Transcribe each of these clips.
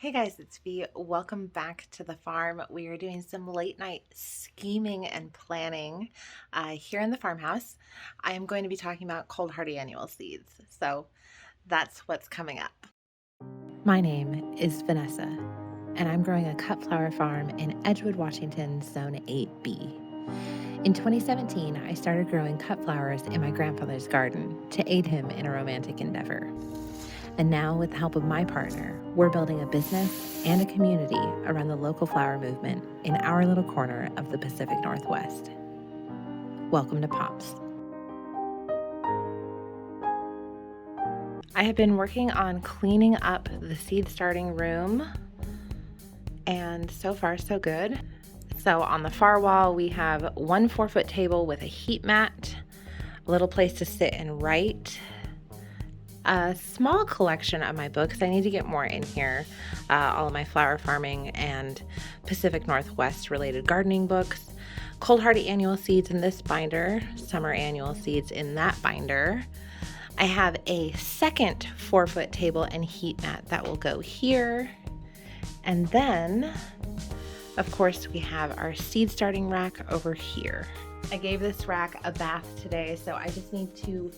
Hey guys, it's V. Welcome back to the farm. We are doing some late night scheming and planning here in the farmhouse. I am going to be talking about cold hardy annual seeds. So that's what's coming up. My name is Vanessa, and I'm growing a cut flower farm in Edgewood, Washington, Zone 8B. In 2017, I started growing cut flowers in my grandfather's garden to aid him in a romantic endeavor. And now, with the help of my partner, we're building a business and a community around the local flower movement in our little corner of the Pacific Northwest. Welcome to Pops. I have been working on cleaning up the seed starting room, and so far so good. So on the far wall, we have one 4-foot table with a heat mat, a little place to sit and write, a small collection of my books. I need to get more in here. All of my flower farming and Pacific Northwest related gardening books, cold hardy annual seeds in this binder, summer annual seeds in that binder. I have a second 4-foot table and heat mat that will go here. And then, of course, we have our seed starting rack over here. I gave this rack a bath today, so I just need to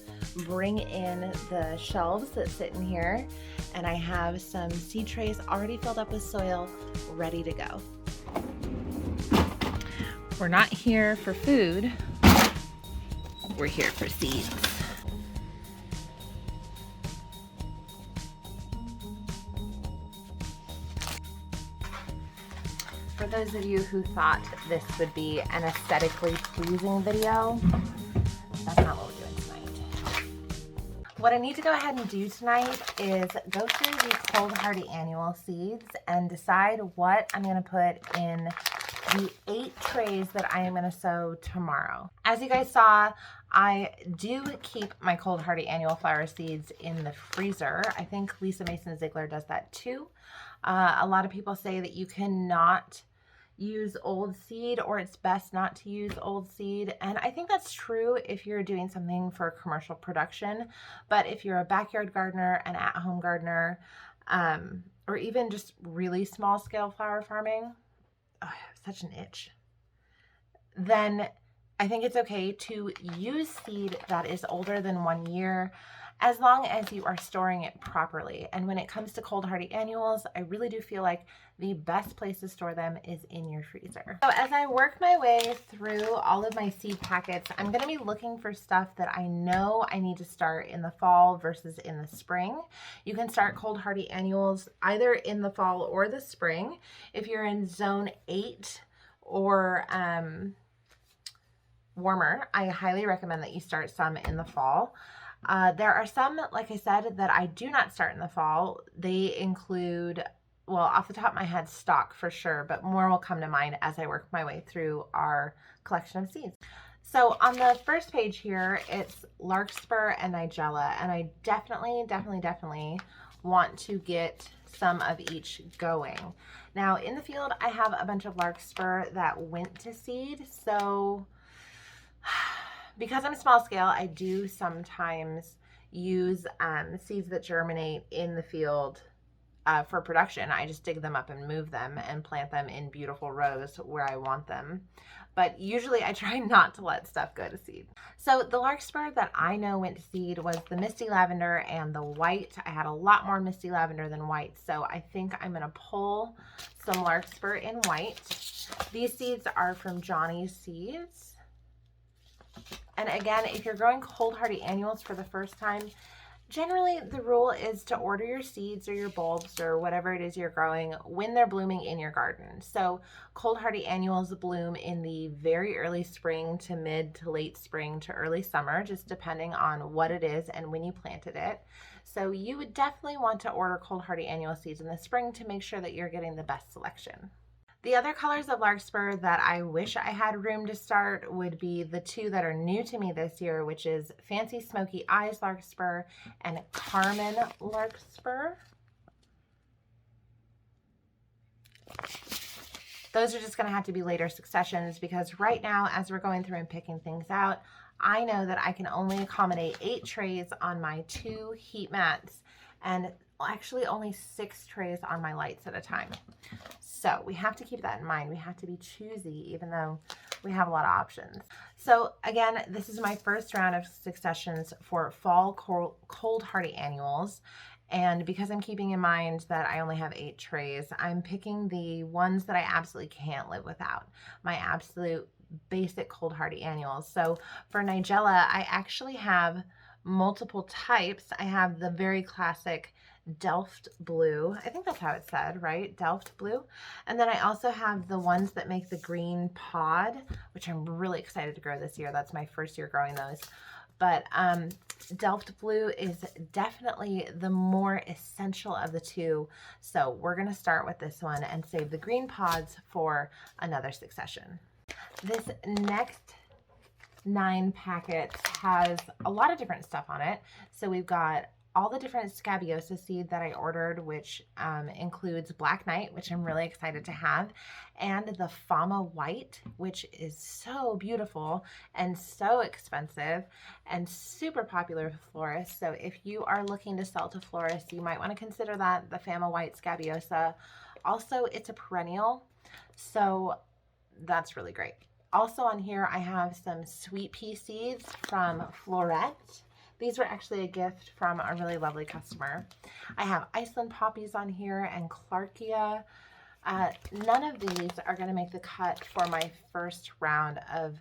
bring in the shelves that sit in here, and I have some seed trays already filled up with soil, ready to go. We're not here for food, we're here for seeds. For those of you who thought this would be an aesthetically pleasing video, that's not what we're doing tonight. What I need to go ahead and do tonight is go through the cold hardy annual seeds and decide what I'm going to put in the 8 trays that I am going to sow tomorrow. As you guys saw, I do keep my cold hardy annual flower seeds in the freezer. I think Lisa Mason Ziegler does that too. A lot of people say that you cannot use old seed, or it's best not to use old seed, and I think that's true if you're doing something for commercial production. But if you're a backyard gardener, an at-home gardener, or even just really small scale flower farming, I have such an itch, then I think it's okay to use seed that is older than 1 year, as long as you are storing it properly. And when it comes to cold hardy annuals, I really do feel like the best place to store them is in your freezer. So as I work my way through all of my seed packets, I'm going to be looking for stuff that I know I need to start in the fall versus in the spring. You can start cold hardy annuals either in the fall or the spring. If you're in zone 8 or warmer, I highly recommend that you start some in the fall. There are some, like I said, that I do not start in the fall. They include, well, off the top of my head, stock for sure, but more will come to mind as I work my way through our collection of seeds. So on the first page here, it's Larkspur and Nigella, and I definitely want to get some of each going. Now in the field, I have a bunch of Larkspur that went to seed, so because I'm small scale, I do sometimes use seeds that germinate in the field for production. I just dig them up and move them and plant them in beautiful rows where I want them. But usually I try not to let stuff go to seed. So the Larkspur that I know went to seed was the Misty Lavender and the white. I had a lot more Misty Lavender than white, so I think I'm gonna pull some Larkspur in white. These seeds are from Johnny's Seeds. And again, if you're growing cold hardy annuals for the first time, generally the rule is to order your seeds or your bulbs or whatever it is you're growing when they're blooming in your garden. So cold hardy annuals bloom in the very early spring to mid to late spring to early summer, just depending on what it is and when you planted it. So you would definitely want to order cold hardy annual seeds in the spring to make sure that you're getting the best selection. The other colors of Larkspur that I wish I had room to start would be the 2 that are new to me this year, which is Fancy Smoky Eyes Larkspur and Carmen Larkspur. Those are just going to have to be later successions, because right now, as we're going through and picking things out, I know that I can only accommodate 8 trays on my 2 heat mats, and actually only 6 trays on my lights at a time. So we have to keep that in mind. We have to be choosy, even though we have a lot of options. So again, this is my first round of successions for fall cold hardy annuals. And because I'm keeping in mind that I only have 8 trays, I'm picking the ones that I absolutely can't live without. My absolute basic cold hardy annuals. So for Nigella, I actually have multiple types. I have the very classic Delft blue. I think that's how it's said, right? Delft blue. And then I also have the ones that make the green pod, which I'm really excited to grow this year. That's my first year growing those. But Delft blue is definitely the more essential of the two. So we're going to start with this one and save the green pods for another succession. This next 9 packets has a lot of different stuff on it. So we've got all the different Scabiosa seed that I ordered, which includes Black Knight, which I'm really excited to have, and the Fama White, which is so beautiful and so expensive and super popular with florists. So if you are looking to sell to florists, you might want to consider that, the Fama White Scabiosa. Also, it's a perennial, so that's really great. Also on here, I have some sweet pea seeds from Florette. These were actually a gift from a really lovely customer. I have Iceland poppies on here and Clarkia. None of these are going to make the cut for my first round of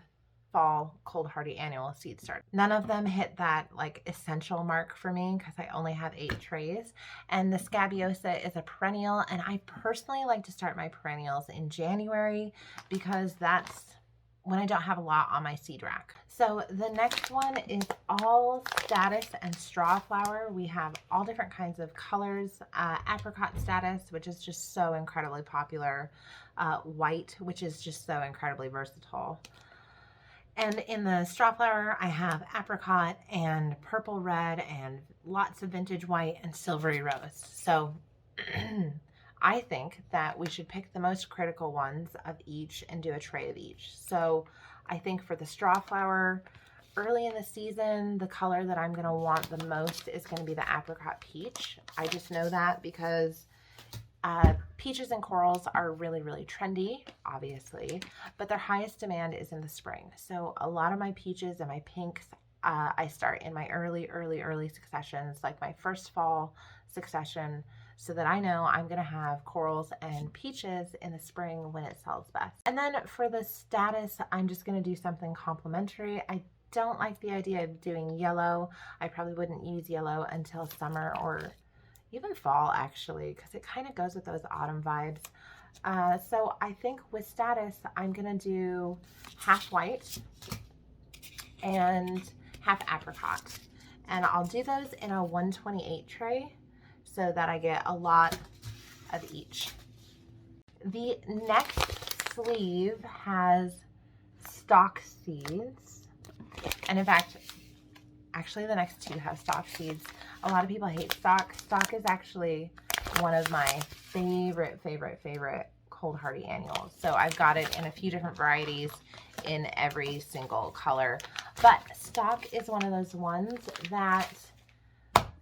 fall cold hardy annual seed start. None of them hit that like essential mark for me because I only have 8 trays. And the Scabiosa is a perennial, and I personally like to start my perennials in January because that's when I don't have a lot on my seed rack. So the next one is all status and straw flower. We have all different kinds of colors. Apricot status, which is just so incredibly popular. White, which is just so incredibly versatile. And in the straw flower, I have apricot and purple red and lots of vintage white and silvery rose. So I think that we should pick the most critical ones of each and do a tray of each. So I think for the straw flower, early in the season, the color that I'm going to want the most is going to be the apricot peach. I just know that because peaches and corals are really, really trendy, obviously, but their highest demand is in the spring. So a lot of my peaches and my pinks, I start in my early successions, like my first fall succession, so that I know I'm going to have corals and peaches in the spring when it sells best. And then for the status, I'm just going to do something complimentary. I don't like the idea of doing yellow. I probably wouldn't use yellow until summer or even fall, actually, because it kind of goes with those autumn vibes. So I think with status, I'm going to do half white and half apricot. And I'll do those in a 128 tray so that I get a lot of each. The next sleeve has stock seeds. And in fact, actually the next 2 have stock seeds. A lot of people hate stock. Stock is actually one of my favorite cold hardy annuals. So I've got it in a few different varieties in every single color. But stock is one of those ones that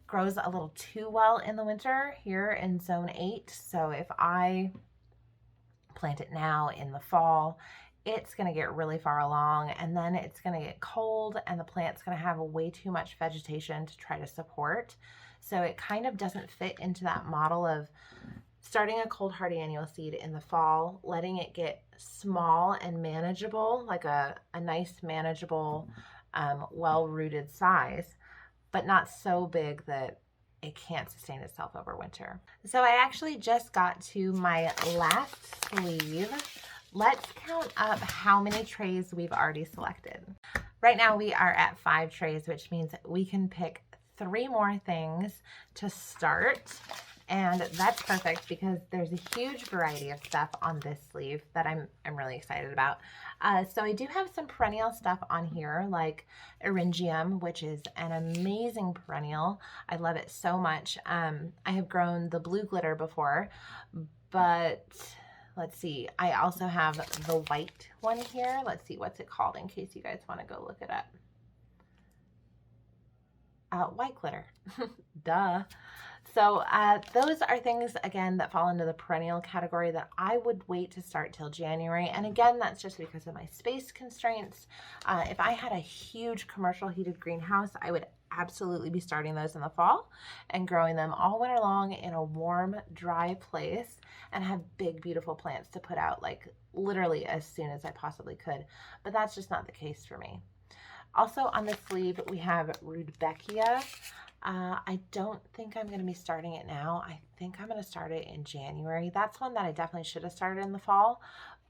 grows a little too well in the winter here in zone 8. So if I plant it now in the fall, it's going to get really far along, and then it's going to get cold and the plant's going to have way too much vegetation to try to support. So it kind of doesn't fit into that model of starting a cold hardy annual seed in the fall, letting it get small and manageable, like a nice manageable, well-rooted size, but not so big that it can't sustain itself over winter. So I actually just got to my last sleeve. Let's count up how many trays we've already selected. Right now we are at 5 trays, which means we can pick 3 more things to start. And that's perfect because there's a huge variety of stuff on this sleeve that I'm really excited about. So I do have some perennial stuff on here, like Eryngium, which is an amazing perennial. I love it so much. I have grown the blue glitter before, but let's see. I also have the white one here. Let's see, what's it called in case you guys want to go look it up. White glitter. Duh. So those are things, again, that fall into the perennial category that I would wait to start till January. And again, that's just because of my space constraints. If I had a huge commercial heated greenhouse, I would absolutely be starting those in the fall and growing them all winter long in a warm, dry place and have big, beautiful plants to put out like literally as soon as I possibly could. But that's just not the case for me. Also on the sleeve, we have Rudbeckia. I don't think I'm going to be starting it now. I think I'm going to start it in January. That's one that I definitely should have started in the fall,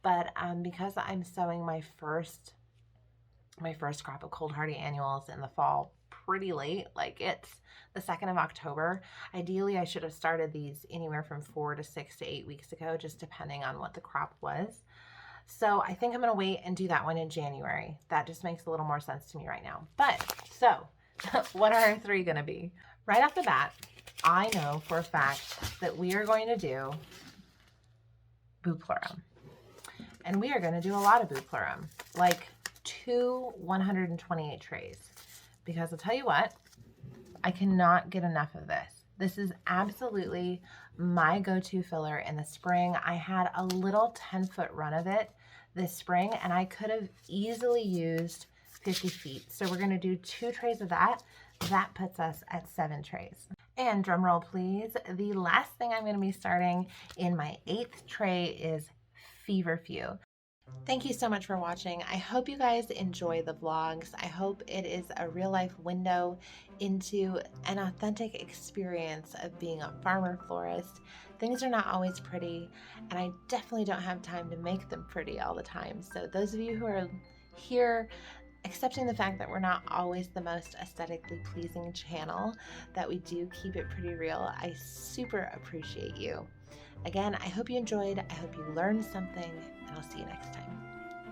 but because I'm sowing my first crop of cold hardy annuals in the fall pretty late, like it's the 2nd of October. Ideally, I should have started these anywhere from 4 to 6 to 8 weeks ago, just depending on what the crop was. So I think I'm going to wait and do that one in January. That just makes a little more sense to me right now. But so what are our 3 going to be? Right off the bat, I know for a fact that we are going to do Bupleurum. And we are going to do a lot of Bupleurum, like 2 128 trays. Because I'll tell you what, I cannot get enough of this. This is absolutely my go-to filler in the spring. I had a little 10-foot run of it this spring, and I could have easily used 50 feet. So we're going to do 2 trays of that. That puts us at 7 trays. And drum roll, please. The last thing I'm going to be starting in my 8th tray is Feverfew. Thank you so much for watching. I hope you guys enjoy the vlogs. I hope it is a real life window into an authentic experience of being a farmer florist. Things are not always pretty, and I definitely don't have time to make them pretty all the time. So those of you who are here accepting the fact that we're not always the most aesthetically pleasing channel, that we do keep it pretty real, I super appreciate you. Again, I hope you enjoyed, I hope you learned something, and I'll see you next time.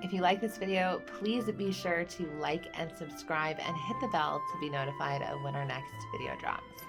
If you like this video, please be sure to like and subscribe and hit the bell to be notified of when our next video drops.